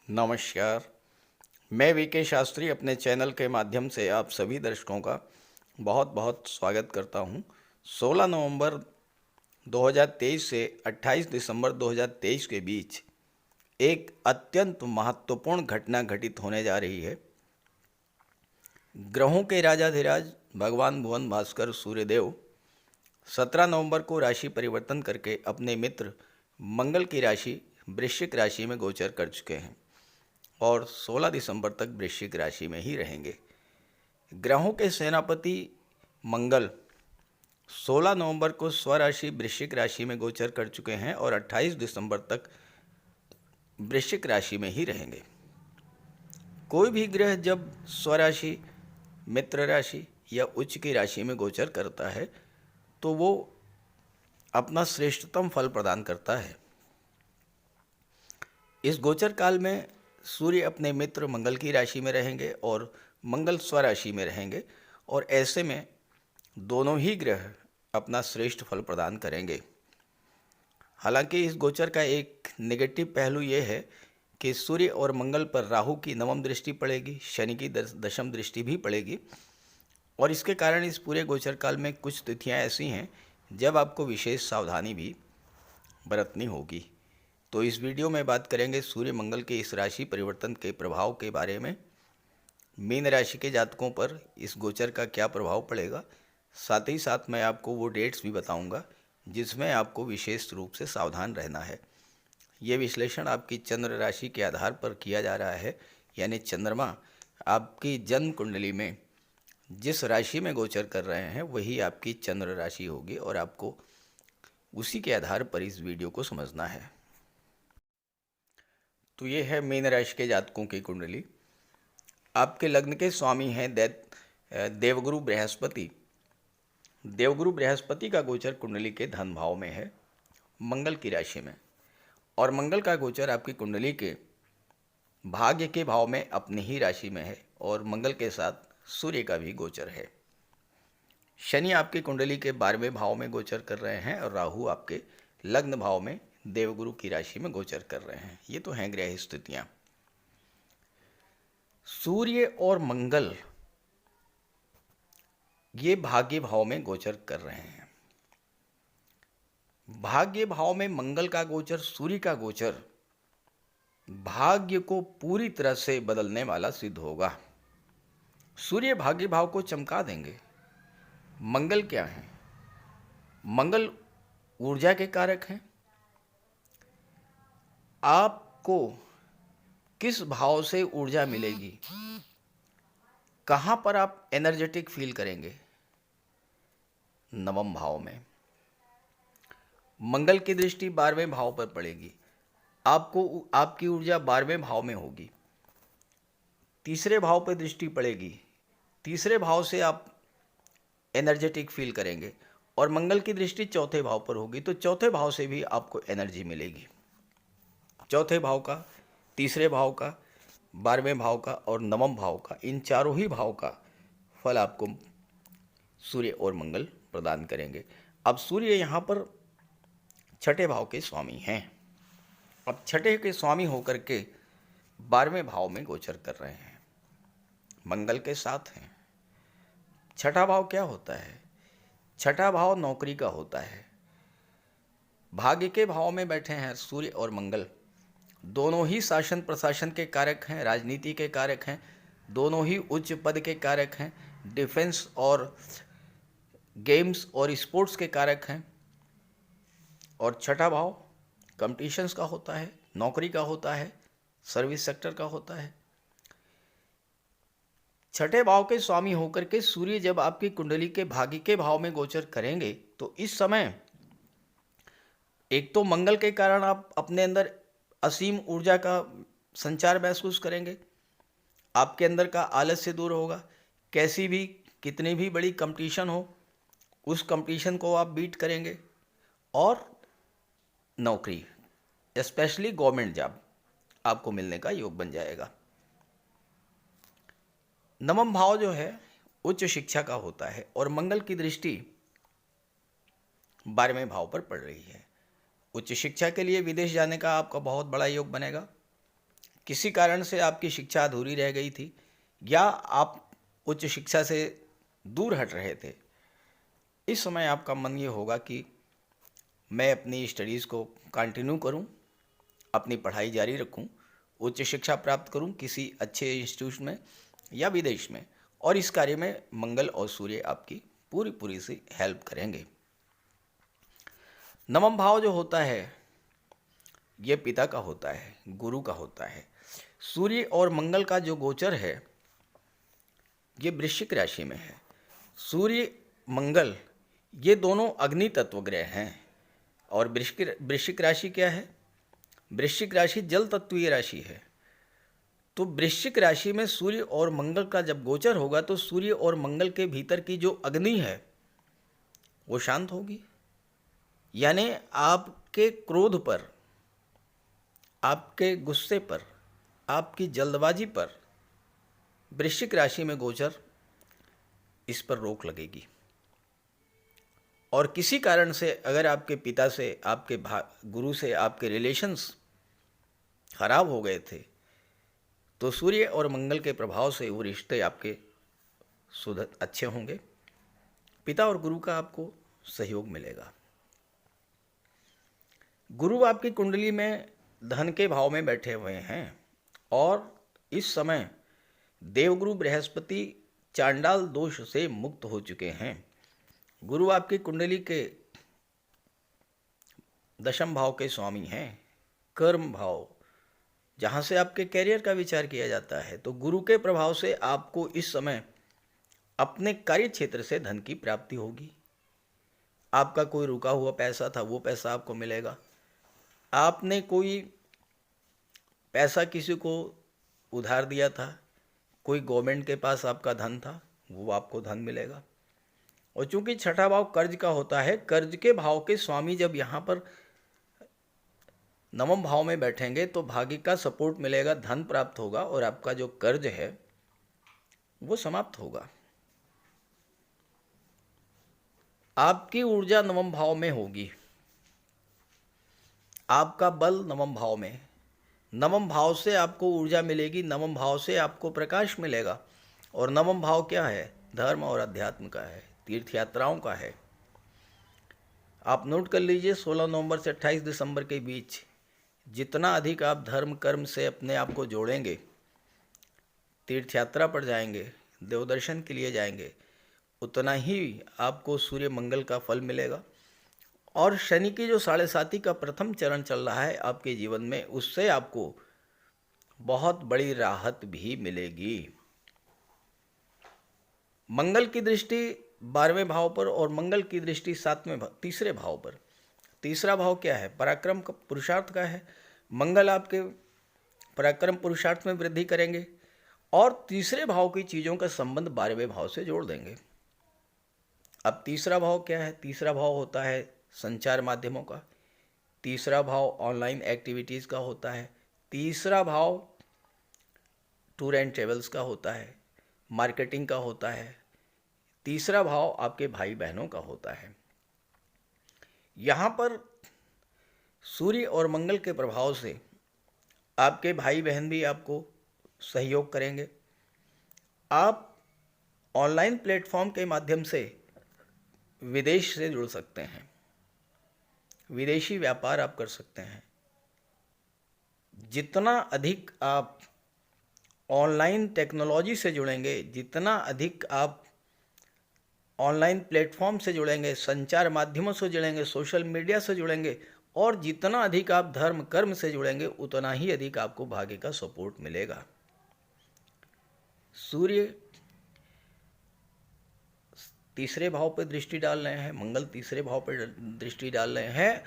नमस्कार। मैं वीके शास्त्री अपने चैनल के माध्यम से आप सभी दर्शकों का बहुत बहुत स्वागत करता हूं। 16 नवंबर 2023 से 28 दिसंबर 2023 के बीच एक अत्यंत महत्वपूर्ण घटना घटित होने जा रही है। ग्रहों के राजाधिराज भगवान भुवन भास्कर सूर्यदेव 17 नवंबर को राशि परिवर्तन करके अपने मित्र मंगल की राशि वृश्चिक राशि में गोचर कर चुके हैं और 16 दिसंबर तक वृश्चिक राशि में ही रहेंगे। ग्रहों के सेनापति मंगल 16 नवंबर को स्वराशि वृश्चिक राशि में गोचर कर चुके हैं और 28 दिसंबर तक वृश्चिक राशि में ही रहेंगे। कोई भी ग्रह जब स्वराशि, मित्र राशि या उच्च की राशि में गोचर करता है तो वो अपना श्रेष्ठतम फल प्रदान करता है। इस गोचर काल में सूर्य अपने मित्र मंगल की राशि में रहेंगे और मंगल स्वराशि में रहेंगे और ऐसे में दोनों ही ग्रह अपना श्रेष्ठ फल प्रदान करेंगे। हालांकि इस गोचर का एक नेगेटिव पहलू ये है कि सूर्य और मंगल पर राहु की नवम दृष्टि पड़ेगी, शनि की दशम दृष्टि भी पड़ेगी और इसके कारण इस पूरे गोचर काल में कुछ तिथियां ऐसी हैं जब आपको विशेष सावधानी भी बरतनी होगी। तो इस वीडियो में बात करेंगे सूर्य मंगल के इस राशि परिवर्तन के प्रभाव के बारे में। मीन राशि के जातकों पर इस गोचर का क्या प्रभाव पड़ेगा, साथ ही साथ मैं आपको वो डेट्स भी बताऊंगा जिसमें आपको विशेष रूप से सावधान रहना है। ये विश्लेषण आपकी चंद्र राशि के आधार पर किया जा रहा है, यानी चंद्रमा आपकी जन्म कुंडली में जिस राशि में गोचर कर रहे हैं वही आपकी चंद्र राशि होगी और आपको उसी के आधार पर इस वीडियो को समझना है। तो ये है मीन राशि के जातकों की कुंडली। आपके लग्न के स्वामी हैं देवगुरु बृहस्पति। देवगुरु बृहस्पति का गोचर कुंडली के धन भाव में है, मंगल की राशि में, और मंगल का गोचर आपकी कुंडली के भाग्य के भाव में अपनी ही राशि में है और मंगल के साथ सूर्य का भी गोचर है। शनि आपकी कुंडली के 12वें भाव में गोचर कर रहे हैं और राहु आपके लग्न भाव में देवगुरु की राशि में गोचर कर रहे हैं। ये तो हैं ग्रह स्थितियां। सूर्य और मंगल ये भाग्य भाव में गोचर कर रहे हैं। भाग्य भाव में मंगल का गोचर, सूर्य का गोचर भाग्य को पूरी तरह से बदलने वाला सिद्ध होगा। सूर्य भाग्य भाव को चमका देंगे। मंगल क्या है? मंगल ऊर्जा के कारक हैं। आपको किस भाव से ऊर्जा मिलेगी, कहां पर आप एनर्जेटिक फील करेंगे? नवम भाव में। मंगल की दृष्टि 12वें भाव पर पड़ेगी, आपको आपकी ऊर्जा 12वें भाव में होगी। तीसरे भाव पर दृष्टि पड़ेगी, तीसरे भाव से आप एनर्जेटिक फील करेंगे और मंगल की दृष्टि चौथे भाव पर होगी तो चौथे भाव से भी आपको एनर्जी मिलेगी। चौथे भाव का, तीसरे भाव का, 12वें भाव का और नवम भाव का, इन चारों ही भाव का फल आपको सूर्य और मंगल प्रदान करेंगे। अब सूर्य यहाँ पर छठे भाव के स्वामी हैं। अब छठे के स्वामी होकर के 12वें भाव में गोचर कर रहे हैं, मंगल के साथ हैं। छठा भाव क्या होता है? छठा भाव नौकरी का होता है। भाग्य के भाव में बैठे हैं सूर्य और मंगल। दोनों ही शासन प्रशासन के कारक हैं, राजनीति के कारक हैं, दोनों ही उच्च पद के कारक हैं, डिफेंस और गेम्स और स्पोर्ट्स के कारक हैं। और छठा भाव कंपटीशंस का होता है, नौकरी का होता है, सर्विस सेक्टर का होता है। छठे भाव के स्वामी होकर के सूर्य जब आपकी कुंडली के भाग्य के भाव में गोचर करेंगे तो इस समय एक तो मंगल के कारण आप अपने अंदर असीम ऊर्जा का संचार महसूस करेंगे, आपके अंदर का आलस्य दूर होगा। कैसी भी, कितनी भी बड़ी कंपटीशन हो, उस कंपटीशन को आप बीट करेंगे और नौकरी, स्पेशली गवर्नमेंट जॉब आपको मिलने का योग बन जाएगा। नवम भाव जो है उच्च शिक्षा का होता है और मंगल की दृष्टि 12वें भाव पर पड़ रही है। उच्च शिक्षा के लिए विदेश जाने का आपका बहुत बड़ा योग बनेगा। किसी कारण से आपकी शिक्षा अधूरी रह गई थी, या आप उच्च शिक्षा से दूर हट रहे थे, इस समय आपका मन ये होगा कि मैं अपनी स्टडीज़ को कंटिन्यू करूं, अपनी पढ़ाई जारी रखूं, उच्च शिक्षा प्राप्त करूं किसी अच्छे इंस्टीट्यूट में या विदेश में, और इस कार्य में मंगल और सूर्य आपकी पूरी पूरी सी हेल्प करेंगे। नवम भाव जो होता है ये पिता का होता है, गुरु का होता है। सूर्य और मंगल का जो गोचर है ये वृश्चिक राशि में है। सूर्य मंगल ये दोनों अग्नि तत्व ग्रह हैं, और वृश्चिक राशि क्या है? वृश्चिक राशि जल तत्वीय राशि है। तो वृश्चिक राशि में सूर्य और मंगल का जब गोचर होगा तो सूर्य और मंगल के भीतर की जो अग्नि है वो शांत होगी, यानी आपके क्रोध पर, आपके गुस्से पर, आपकी जल्दबाजी पर वृश्चिक राशि में गोचर इस पर रोक लगेगी। और किसी कारण से अगर आपके पिता से, आपके गुरु से आपके रिलेशंस खराब हो गए थे तो सूर्य और मंगल के प्रभाव से वो रिश्ते आपके अच्छे होंगे। पिता और गुरु का आपको सहयोग मिलेगा। गुरु आपकी कुंडली में धन के भाव में बैठे हुए हैं, और इस समय देवगुरु बृहस्पति चांडाल दोष से मुक्त हो चुके हैं। गुरु आपकी कुंडली के दशम भाव के स्वामी हैं, कर्म भाव, जहाँ से आपके कैरियर का विचार किया जाता है। तो गुरु के प्रभाव से आपको इस समय अपने कार्य क्षेत्र से धन की प्राप्ति होगी। आपका कोई रुका हुआ पैसा था वो पैसा आपको मिलेगा। आपने कोई पैसा किसी को उधार दिया था, कोई गवर्नमेंट के पास आपका धन था, वो आपको धन मिलेगा। और चूंकि छठा भाव कर्ज का होता है, कर्ज के भाव के स्वामी जब यहाँ पर नवम भाव में बैठेंगे तो भाग्य का सपोर्ट मिलेगा, धन प्राप्त होगा और आपका जो कर्ज है वो समाप्त होगा। आपकी ऊर्जा नवम भाव में होगी, आपका बल नवम भाव में, नवम भाव से आपको ऊर्जा मिलेगी, नवम भाव से आपको प्रकाश मिलेगा। और नवम भाव क्या है? धर्म और अध्यात्म का है, तीर्थ यात्राओं का है। आप नोट कर लीजिए, 16 नवंबर से 28 दिसंबर के बीच जितना अधिक आप धर्म कर्म से अपने आप को जोड़ेंगे, तीर्थ यात्रा पर जाएंगे, देवदर्शन के लिए जाएंगे, उतना ही आपको सूर्य मंगल का फल मिलेगा। और शनि की जो 7.5 का प्रथम चरण चल रहा है आपके जीवन में, उससे आपको बहुत बड़ी राहत भी मिलेगी। मंगल की दृष्टि 12वें भाव पर और मंगल की दृष्टि तीसरे भाव पर। तीसरा भाव क्या है? पराक्रम का, पुरुषार्थ का है। मंगल आपके पराक्रम पुरुषार्थ में वृद्धि करेंगे और तीसरे भाव की चीज़ों का संबंध 12वें भाव से जोड़ देंगे। अब तीसरा भाव क्या है? तीसरा भाव होता है संचार माध्यमों का, तीसरा भाव ऑनलाइन एक्टिविटीज़ का होता है, तीसरा भाव टूर एंड ट्रेवल्स का होता है, मार्केटिंग का होता है, तीसरा भाव आपके भाई बहनों का होता है। यहाँ पर सूर्य और मंगल के प्रभाव से आपके भाई बहन भी आपको सहयोग करेंगे। आप ऑनलाइन प्लेटफॉर्म के माध्यम से विदेश से जुड़ सकते हैं, विदेशी व्यापार आप कर सकते हैं। जितना अधिक आप ऑनलाइन टेक्नोलॉजी से जुड़ेंगे, जितना अधिक आप ऑनलाइन प्लेटफॉर्म से जुड़ेंगे, संचार माध्यमों से जुड़ेंगे, सोशल मीडिया से जुड़ेंगे, और जितना अधिक आप धर्म कर्म से जुड़ेंगे, उतना ही अधिक आपको भाग्य का सपोर्ट मिलेगा। सूर्य तीसरे भाव पर दृष्टि डाल रहे हैं, मंगल तीसरे भाव पर दृष्टि डाल रहे हैं।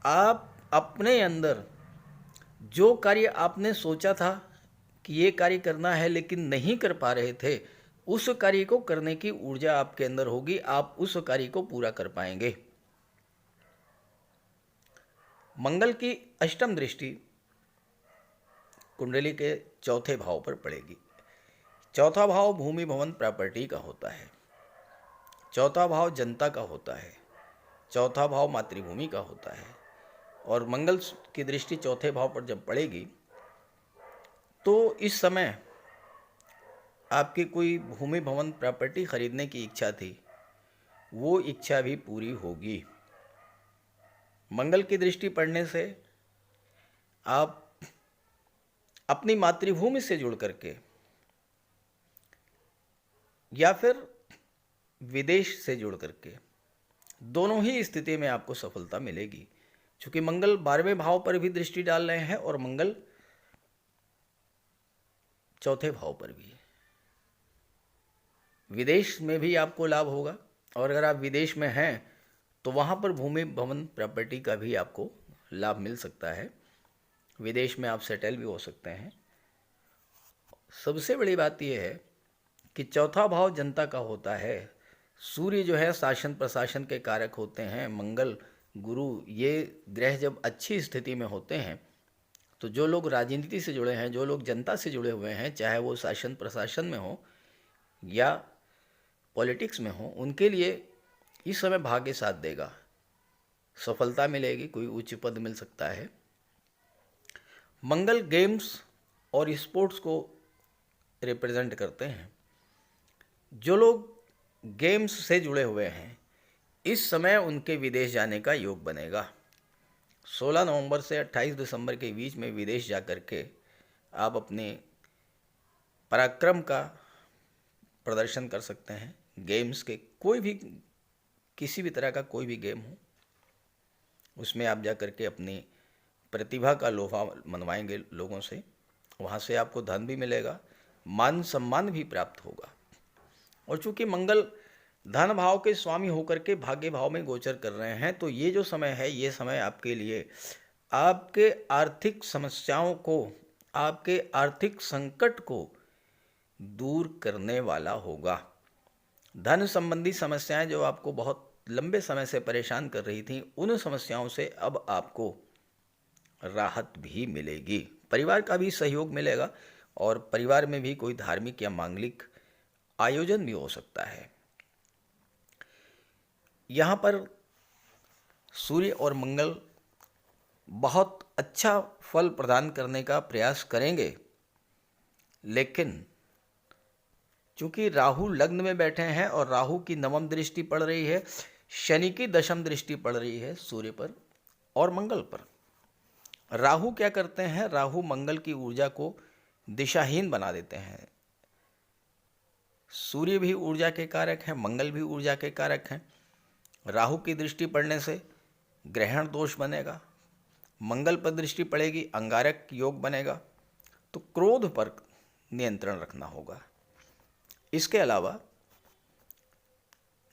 आप अपने अंदर जो कार्य आपने सोचा था कि ये कार्य करना है लेकिन नहीं कर पा रहे थे, उस कार्य को करने की ऊर्जा आपके अंदर होगी, आप उस कार्य को पूरा कर पाएंगे। मंगल की अष्टम दृष्टि कुंडली के चौथे भाव पर पड़ेगी। चौथा भाव भूमि भवन प्रॉपर्टी का होता है, चौथा भाव जनता का होता है, चौथा भाव मातृभूमि का होता है। और मंगल की दृष्टि चौथे भाव पर जब पड़ेगी तो इस समय आपकी कोई भूमि भवन प्रॉपर्टी खरीदने की इच्छा थी, वो इच्छा भी पूरी होगी। मंगल की दृष्टि पड़ने से आप अपनी मातृभूमि से जुड़ करके या फिर विदेश से जुड़ करके, दोनों ही स्थिति में आपको सफलता मिलेगी। क्योंकि मंगल 12वें भाव पर भी दृष्टि डाल रहे हैं और मंगल चौथे भाव पर भी। विदेश में भी आपको लाभ होगा, और अगर आप विदेश में हैं तो वहाँ पर भूमि भवन प्रॉपर्टी का भी आपको लाभ मिल सकता है। विदेश में आप सेटल भी हो सकते हैं। सबसे बड़ी बात यह है कि चौथा भाव जनता का होता है। सूर्य जो है शासन प्रशासन के कारक होते हैं। मंगल, गुरु, ये ग्रह जब अच्छी स्थिति में होते हैं तो जो लोग राजनीति से जुड़े हैं, जो लोग जनता से जुड़े हुए हैं, चाहे वो शासन प्रशासन में हो या पॉलिटिक्स में हो, उनके लिए इस समय भाग्य साथ देगा। सफलता मिलेगी, कोई उच्च पद मिल सकता है। मंगल गेम्स और स्पोर्ट्स को रिप्रेजेंट करते हैं। जो लोग गेम्स से जुड़े हुए हैं, इस समय उनके विदेश जाने का योग बनेगा। 16 नवंबर से 28 दिसंबर के बीच में विदेश जा कर के आप अपने पराक्रम का प्रदर्शन कर सकते हैं। गेम्स के कोई भी, किसी भी तरह का कोई भी गेम हो, उसमें आप जा कर के अपनी प्रतिभा का लोहा मनवाएंगे लोगों से। वहाँ से आपको धन भी मिलेगा, मान सम्मान भी प्राप्त होगा। और चूंकि मंगल धन भाव के स्वामी होकर के भाग्य भाव में गोचर कर रहे हैं, तो ये जो समय है, ये समय आपके लिए आपके आर्थिक समस्याओं को, आपके आर्थिक संकट को दूर करने वाला होगा। धन संबंधी समस्याएं जो आपको बहुत लंबे समय से परेशान कर रही थी, उन समस्याओं से अब आपको राहत भी मिलेगी। परिवार का भी सहयोग मिलेगा और परिवार में भी कोई धार्मिक या मांगलिक आयोजन भी हो सकता है। यहाँ पर सूर्य और मंगल बहुत अच्छा फल प्रदान करने का प्रयास करेंगे, लेकिन चूंकि राहु लग्न में बैठे हैं और राहु की नवम दृष्टि पड़ रही है, शनि की दशम दृष्टि पड़ रही है सूर्य पर और मंगल पर। राहु क्या करते हैं? राहु मंगल की ऊर्जा को दिशाहीन बना देते हैं। सूर्य भी ऊर्जा के कारक हैं, मंगल भी ऊर्जा के कारक हैं। राहु की दृष्टि पड़ने से ग्रहण दोष बनेगा, मंगल पर दृष्टि पड़ेगी, अंगारक योग बनेगा। तो क्रोध पर नियंत्रण रखना होगा। इसके अलावा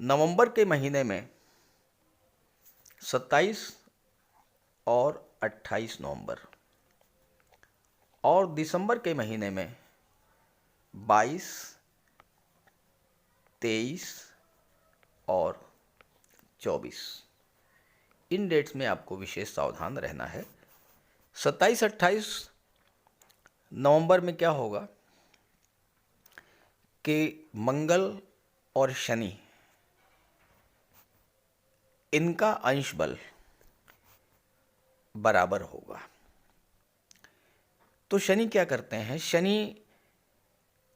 नवंबर के महीने में 27 और 28 नवंबर और दिसंबर के महीने में 22, 23 और 24, इन डेट्स में आपको विशेष सावधान रहना है। 27-28 नवंबर में क्या होगा कि मंगल और शनि, इनका अंश बल बराबर होगा। तो शनि क्या करते हैं? शनि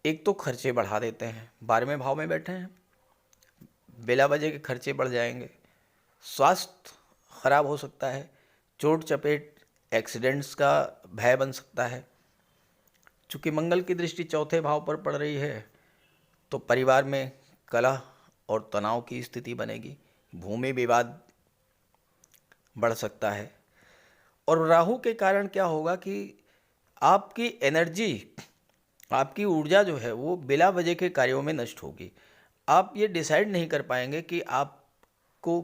एक तो खर्चे बढ़ा देते हैं, 12वें भाव में बैठे हैं, बिला वजह के खर्चे बढ़ जाएंगे, स्वास्थ्य खराब हो सकता है, चोट चपेट, एक्सीडेंट्स का भय बन सकता है। चूँकि मंगल की दृष्टि चौथे भाव पर पड़ रही है, तो परिवार में कलह और तनाव की स्थिति बनेगी, भूमि विवाद बढ़ सकता है। और राहु के कारण क्या होगा कि आपकी एनर्जी, आपकी ऊर्जा जो है वो बिला वजह के कार्यों में नष्ट होगी। आप ये डिसाइड नहीं कर पाएंगे कि आपको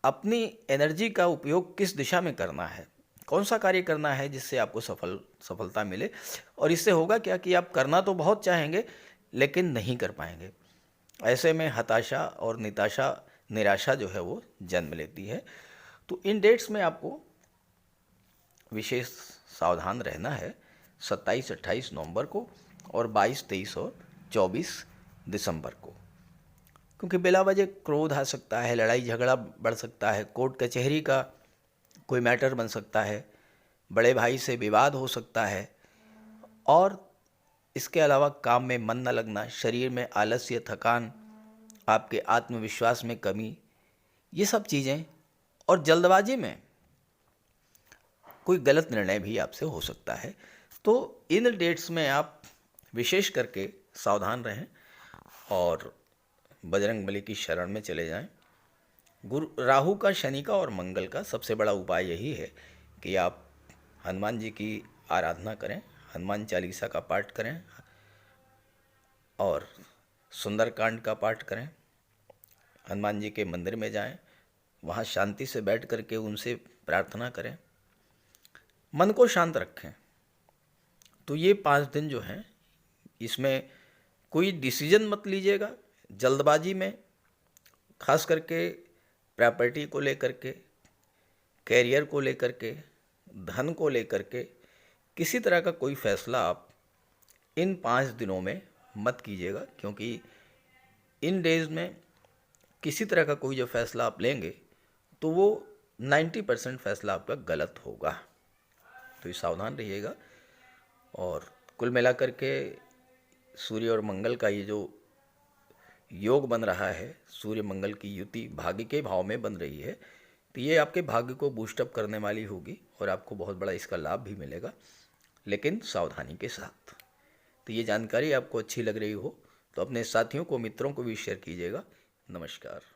अपनी एनर्जी का उपयोग किस दिशा में करना है, कौन सा कार्य करना है जिससे आपको सफलता मिले। और इससे होगा क्या कि आप करना तो बहुत चाहेंगे लेकिन नहीं कर पाएंगे। ऐसे में हताशा और निराशा जो है वो जन्म लेती है। तो इन डेट्स में आपको विशेष सावधान रहना है, 27-28 नवंबर को और 22, 23 और 24 दिसंबर को। क्योंकि बिला वजह क्रोध आ सकता है, लड़ाई झगड़ा बढ़ सकता है, कोर्ट कचहरी का कोई मैटर बन सकता है, बड़े भाई से विवाद हो सकता है, और इसके अलावा काम में मन न लगना, शरीर में आलस्य, थकान, आपके आत्मविश्वास में कमी, ये सब चीज़ें, और जल्दबाजी में कोई गलत निर्णय भी आपसे हो सकता है। तो इन डेट्स में आप विशेष करके सावधान रहें और बजरंगबली की शरण में चले जाएं। गुरु राहु का, शनि का और मंगल का सबसे बड़ा उपाय यही है कि आप हनुमान जी की आराधना करें, हनुमान चालीसा का पाठ करें और सुंदरकांड का पाठ करें। हनुमान जी के मंदिर में जाएं, वहाँ शांति से बैठ करके उनसे प्रार्थना करें, मन को शांत रखें। तो ये 5 दिन जो हैं, इसमें कोई डिसीजन मत लीजिएगा जल्दबाजी में, खास करके प्रॉपर्टी को लेकर के, कैरियर को लेकर के, धन को लेकर के किसी तरह का कोई फैसला आप इन 5 दिनों में मत कीजिएगा, क्योंकि इन डेज में किसी तरह का कोई जो फैसला आप लेंगे तो वो 90% फैसला आपका गलत होगा। तो ये सावधान रहिएगा। और कुल मिलाकर के सूर्य और मंगल का ये जो योग बन रहा है, सूर्य मंगल की युति भाग्य के भाव में बन रही है, तो ये आपके भाग्य को बूस्टअप करने वाली होगी और आपको बहुत बड़ा इसका लाभ भी मिलेगा, लेकिन सावधानी के साथ। तो ये जानकारी आपको अच्छी लग रही हो तो अपने साथियों को, मित्रों को भी शेयर कीजिएगा। नमस्कार।